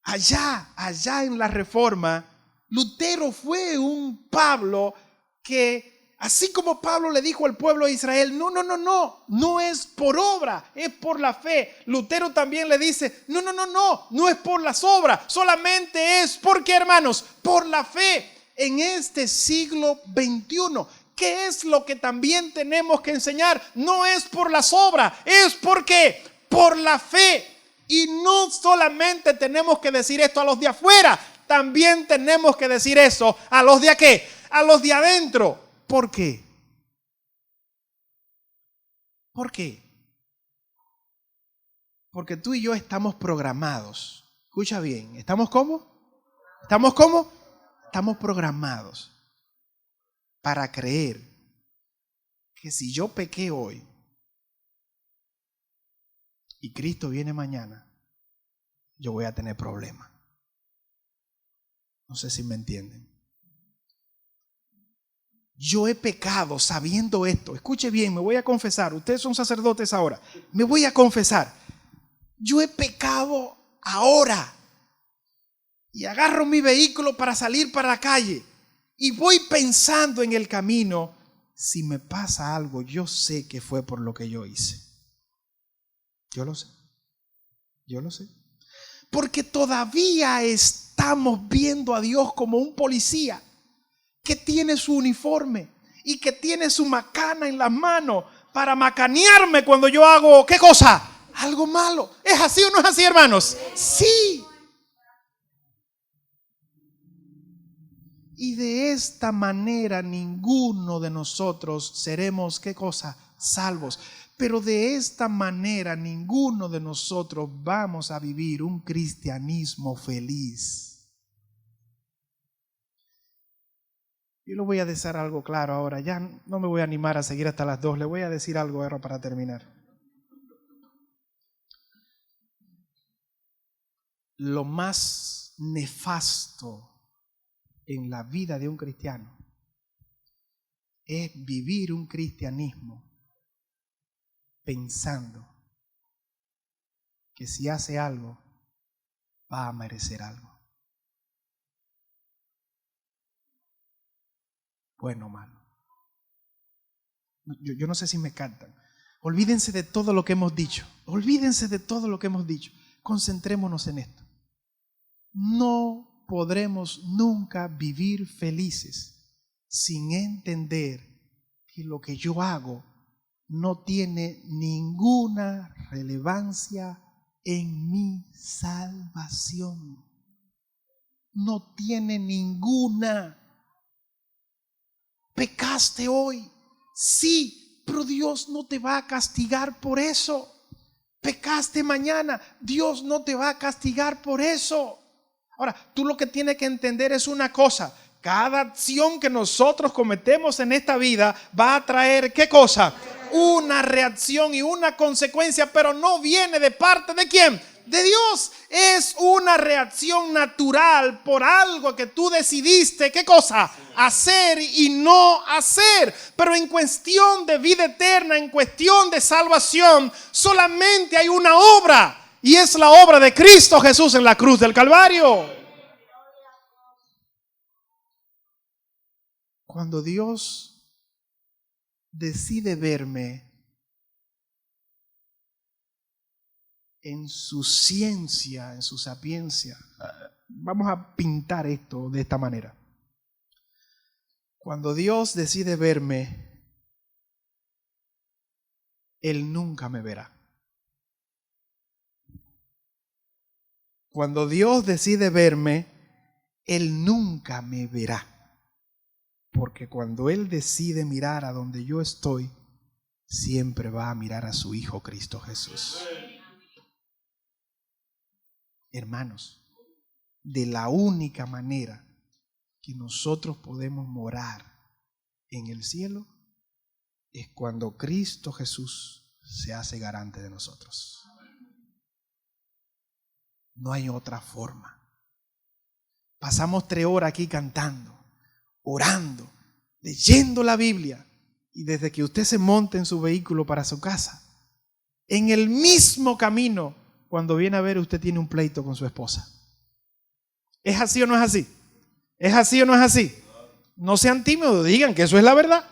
Speaker 2: Allá en la Reforma, Lutero fue un Pablo que, así como Pablo le dijo al pueblo de Israel, no es por obra, es por la fe. Lutero también le dice, no es por las obras, solamente es, ¿por qué, hermanos? Por la fe. En este siglo XXI, ¿qué es lo que también tenemos que enseñar? No es por las obras, es porque por la fe. Y no solamente tenemos que decir esto a los de afuera, también tenemos que decir eso a los de aquí, a los de adentro. ¿Por qué? ¿Por qué? Porque tú y yo estamos programados. Escucha bien, ¿estamos cómo? ¿Estamos cómo? Estamos programados para creer que si yo pequé hoy y Cristo viene mañana, yo voy a tener problemas. No sé si me entienden. Yo he pecado sabiendo esto. Escuche bien, me voy a confesar. Ustedes son sacerdotes ahora. Me voy a confesar. Yo he pecado ahora. Y agarro mi vehículo para salir para la calle. Y voy pensando en el camino. Si me pasa algo, yo sé que fue por lo que yo hice. Yo lo sé. Yo lo sé. Porque todavía estamos viendo a Dios como un policía que tiene su uniforme y que tiene su macana en las manos para macanearme cuando yo hago, ¿qué cosa? Algo malo. ¿Es así o no es así, hermanos? Sí. Y de esta manera ninguno de nosotros seremos, ¿qué cosa? Salvos. Pero de esta manera ninguno de nosotros vamos a vivir un cristianismo feliz. Yo le voy a decir algo claro ahora. Ya no me voy a animar a seguir hasta las 2. Le voy a decir algo ahora para terminar. Lo más nefasto en la vida de un cristiano
Speaker 1: es vivir un cristianismo pensando que si hace algo, va a merecer algo. Bueno o malo. Yo no sé si me captan. Olvídense de todo lo que hemos dicho. Olvídense de todo lo que hemos dicho. Concentrémonos en esto. No podremos nunca vivir felices sin entender que lo que yo hago no tiene ninguna relevancia en mi salvación. No tiene ninguna. ¿Pecaste hoy? Sí, pero Dios no te va a castigar por eso. ¿Pecaste mañana? Dios no te va a castigar por eso. Ahora, tú lo que tienes que entender es una cosa. Cada acción que nosotros cometemos en esta vida va a traer, ¿qué cosa? Una reacción y una consecuencia, pero no viene de parte de ¿quién? De Dios. Es una reacción natural por algo que tú decidiste, ¿qué cosa? Hacer y no hacer. Pero en cuestión de vida eterna, en cuestión de salvación, solamente hay una obra, y es la obra de Cristo Jesús en la cruz del Calvario. Cuando Dios decide verme en su ciencia, en su sapiencia, vamos a pintar esto de esta manera. Cuando Dios decide verme, Él nunca me verá. Cuando Dios decide verme, Él nunca me verá. Porque cuando Él decide mirar a donde yo estoy, siempre va a mirar a su Hijo Cristo Jesús. Hermanos, de la única manera que nosotros podemos morar en el cielo es cuando Cristo Jesús se hace garante de nosotros. No hay otra forma. Pasamos 3 horas aquí cantando, orando, leyendo la Biblia, y desde que usted se monte en su vehículo para su casa, en el mismo camino, cuando viene a ver, usted tiene un pleito con su esposa. ¿Es así o no es así? ¿Es así o no es así? No sean tímidos, digan que eso es la verdad.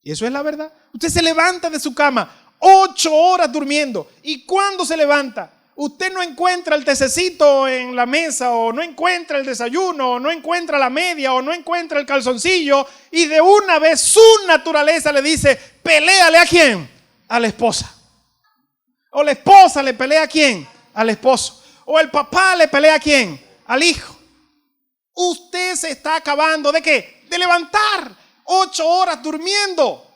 Speaker 1: Y eso es la verdad. Usted se levanta de su cama 8 horas durmiendo, y cuando se levanta, usted no encuentra el tececito en la mesa, o no encuentra el desayuno, o no encuentra la media, o no encuentra el calzoncillo, y de una vez su naturaleza le dice: peléale ¿a quién? A la esposa. O la esposa le pelea ¿a quién? Al esposo. O el papá le pelea ¿a quién? Al hijo. Usted se está acabando ¿de qué? De levantar 8 horas durmiendo.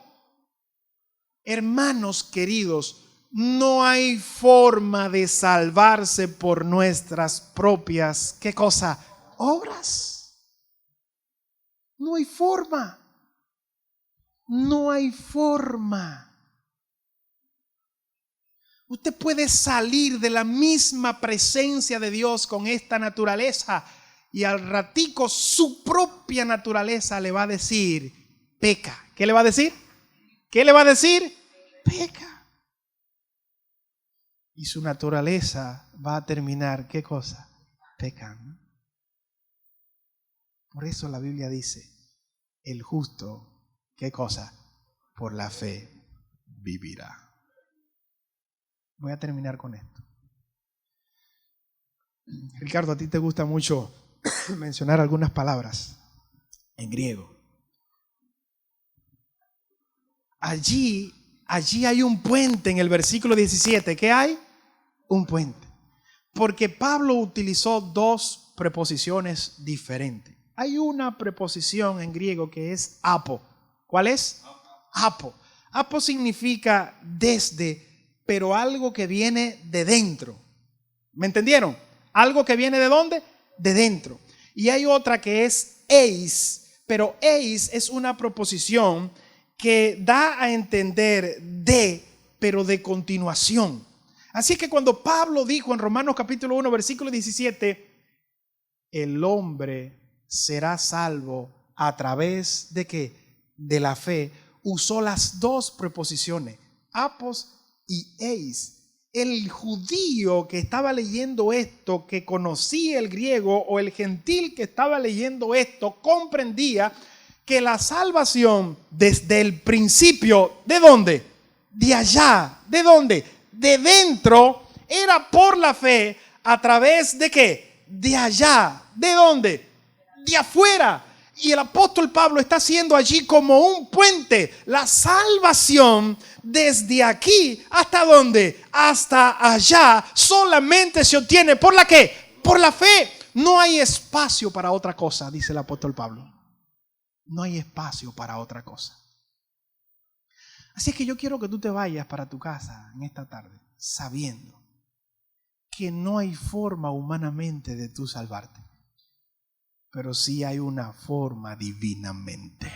Speaker 1: Hermanos queridos, no hay forma de salvarse por nuestras propias, ¿qué cosa? Obras. No hay forma. No hay forma. Usted puede salir de la misma presencia de Dios con esta naturaleza, y al ratico su propia naturaleza le va a decir: peca. ¿Qué le va a decir? ¿Qué le va a decir? Peca. Y su naturaleza va a terminar, ¿qué cosa? Pecando. Por eso la Biblia dice: el justo, ¿qué cosa? Por la fe vivirá. Voy a terminar con esto. Ricardo, a ti te gusta mucho mencionar algunas palabras en griego. Allí hay un puente en el versículo 17. ¿Qué hay? Un puente. Porque Pablo utilizó 2 preposiciones diferentes. Hay una preposición en griego que es apo. ¿Cuál es? Apo. Apo significa desde, pero algo que viene de dentro. ¿Me entendieron? Algo que viene ¿de dónde? De dentro. Y hay otra que es eis, pero eis es una preposición que da a entender de, pero de continuación. Así que cuando Pablo dijo en Romanos capítulo 1, versículo 17, el hombre será salvo
Speaker 2: a través de qué? De la fe. Usó las dos preposiciones, apos y eis. El judío que estaba leyendo esto, que conocía el griego, o el gentil que estaba leyendo esto, comprendía que la salvación desde el principio, ¿de dónde? De allá. ¿De dónde? De dentro, era por la fe. ¿A través de qué? De allá. ¿De dónde? De afuera. Y el apóstol Pablo está haciendo allí como un puente. La salvación desde aquí hasta dónde? Hasta allá. Solamente se obtiene ¿por la qué? Por la fe. No hay espacio para otra cosa, dice el apóstol Pablo. No hay espacio para otra cosa. Así es que yo quiero que tú te vayas para tu casa en esta tarde sabiendo que no hay forma humanamente de tú salvarte. Pero sí hay una forma divinamente.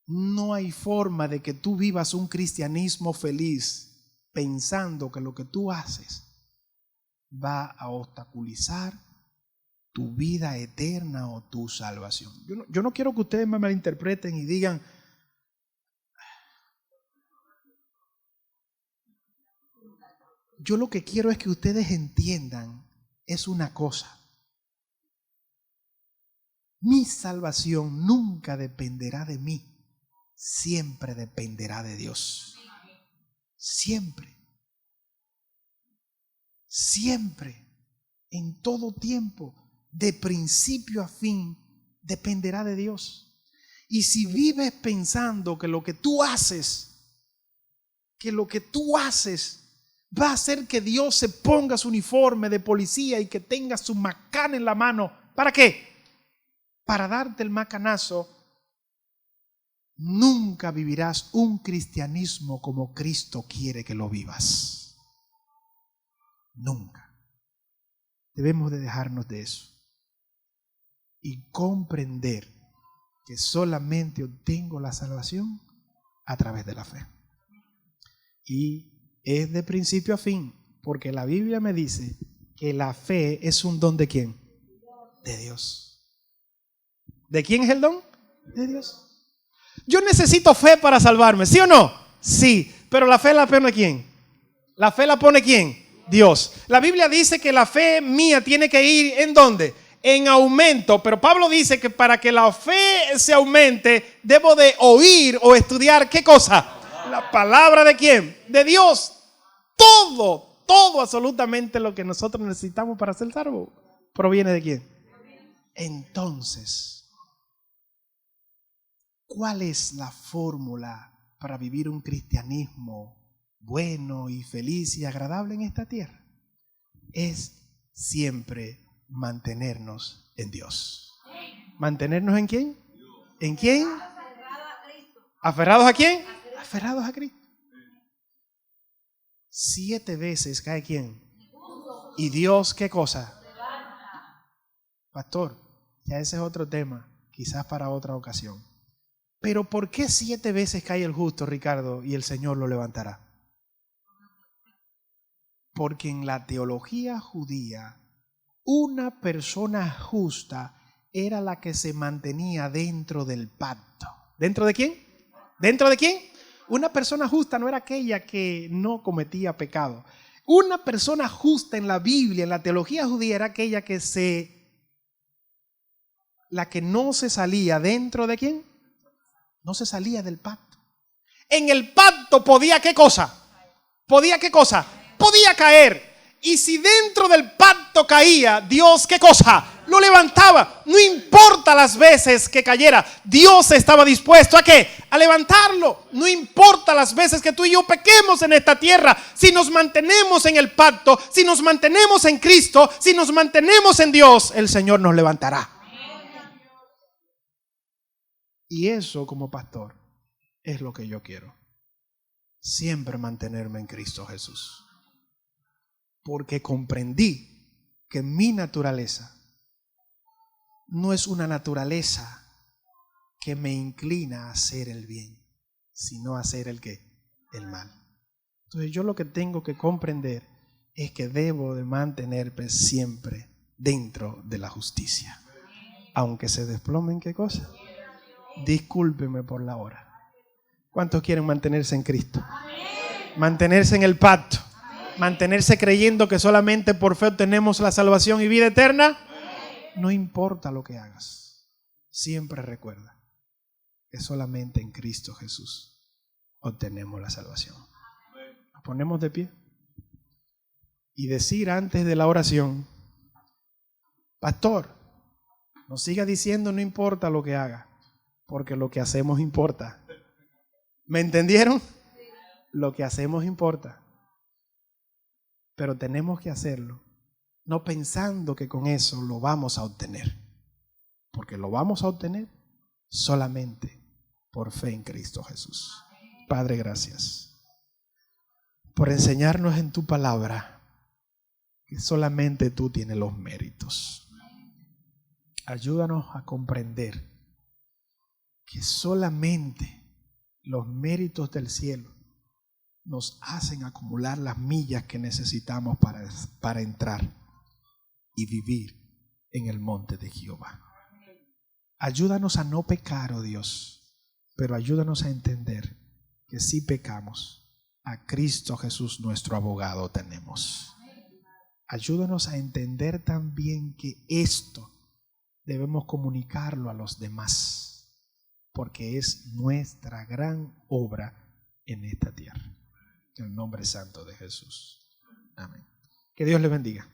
Speaker 2: No hay forma de que tú vivas un cristianismo feliz pensando que lo que tú haces va a obstaculizar tu vida eterna o tu salvación. Yo no quiero que ustedes me malinterpreten y digan, yo lo que quiero es que ustedes entiendan es una cosa. Mi salvación nunca dependerá de mí, siempre dependerá de Dios. Siempre. Siempre, en todo tiempo, de principio a fin, dependerá de Dios. Y si vives pensando que lo que tú haces va a hacer que Dios se ponga su uniforme de policía y que tenga su macana en la mano, ¿para qué? Para darte el macanazo, nunca vivirás un cristianismo como Cristo quiere que lo vivas. Nunca. Debemos de dejarnos de eso y comprender que solamente obtengo la salvación a través de la fe. Y es de principio a fin, porque la Biblia me dice que la fe es un don ¿de quién? De Dios. ¿De quién es el don? De Dios. Yo necesito fe para salvarme, ¿sí o no? Sí, pero la fe la pone ¿quién? ¿La fe la pone quién? Dios. La Biblia dice que la fe mía tiene que ir ¿en dónde? En aumento, pero Pablo dice que para que la fe se aumente, debo de oír o estudiar ¿qué cosa? La palabra ¿de quién? De Dios. Todo absolutamente lo que nosotros necesitamos para ser salvos proviene de quién. Entonces, ¿cuál es la fórmula para vivir un cristianismo bueno y feliz y agradable en esta tierra? Es siempre mantenernos en Dios. ¿Mantenernos en quién? ¿En quién? ¿Aferrados a quién? Aferrados a Cristo. 7 veces cae ¿quién? ¿Y Dios qué cosa? Pastor, ya ese es otro tema, quizás para otra ocasión. Pero ¿por qué 7 veces cae el justo, Ricardo, y el Señor lo levantará? Porque en la teología judía, una persona justa era la que se mantenía dentro del pacto. ¿Dentro de quién? ¿Dentro de quién? Una persona justa no era aquella que no cometía pecado. Una persona justa en la Biblia, en la teología judía, era aquella la que no se salía dentro de quién. No se salía del pacto. En el pacto podía ¿qué cosa? ¿Podía qué cosa? Podía caer. Y si dentro del pacto caía, Dios ¿qué cosa? Lo levantaba. No importa las veces que cayera, Dios estaba dispuesto ¿a qué? A levantarlo. No importa las veces que tú y yo pequemos en esta tierra. Si nos mantenemos en el pacto, si nos mantenemos en Cristo, si nos mantenemos en Dios, el Señor nos levantará. Y eso como pastor es lo que yo quiero. Siempre mantenerme en Cristo Jesús. Porque comprendí que mi naturaleza no es una naturaleza que me inclina a hacer el bien, sino a hacer el ¿qué? El mal. Entonces yo lo que tengo que comprender es que debo de mantenerme siempre dentro de la justicia.
Speaker 1: aunque se desplomen, ¿qué cosa? Discúlpeme por la hora. ¿Cuántos quieren mantenerse en Cristo? Mantenerse en el pacto. Mantenerse creyendo que solamente por fe obtenemos la salvación y vida eterna. No importa lo que hagas. Siempre recuerda que solamente en Cristo Jesús obtenemos la salvación. Nos ponemos de pie y decir antes de la oración: pastor, no siga diciendo no importa lo que haga, porque lo que hacemos importa. ¿Me entendieron? Lo que hacemos importa. Pero tenemos que hacerlo, no pensando que con eso lo vamos a obtener, porque lo vamos a obtener solamente por fe en Cristo Jesús. Padre, gracias por enseñarnos en tu palabra que solamente tú tienes los méritos. Ayúdanos a comprender que solamente los méritos del cielo nos hacen acumular las millas que necesitamos para entrar y vivir en el monte de Jehová. Ayúdanos a no pecar, oh Dios, pero ayúdanos a entender que si pecamos, a Cristo Jesús nuestro abogado tenemos. Ayúdanos a entender también que esto debemos comunicarlo a los demás, porque es nuestra gran obra en esta tierra. En el nombre santo de Jesús. Amén. Que Dios les bendiga.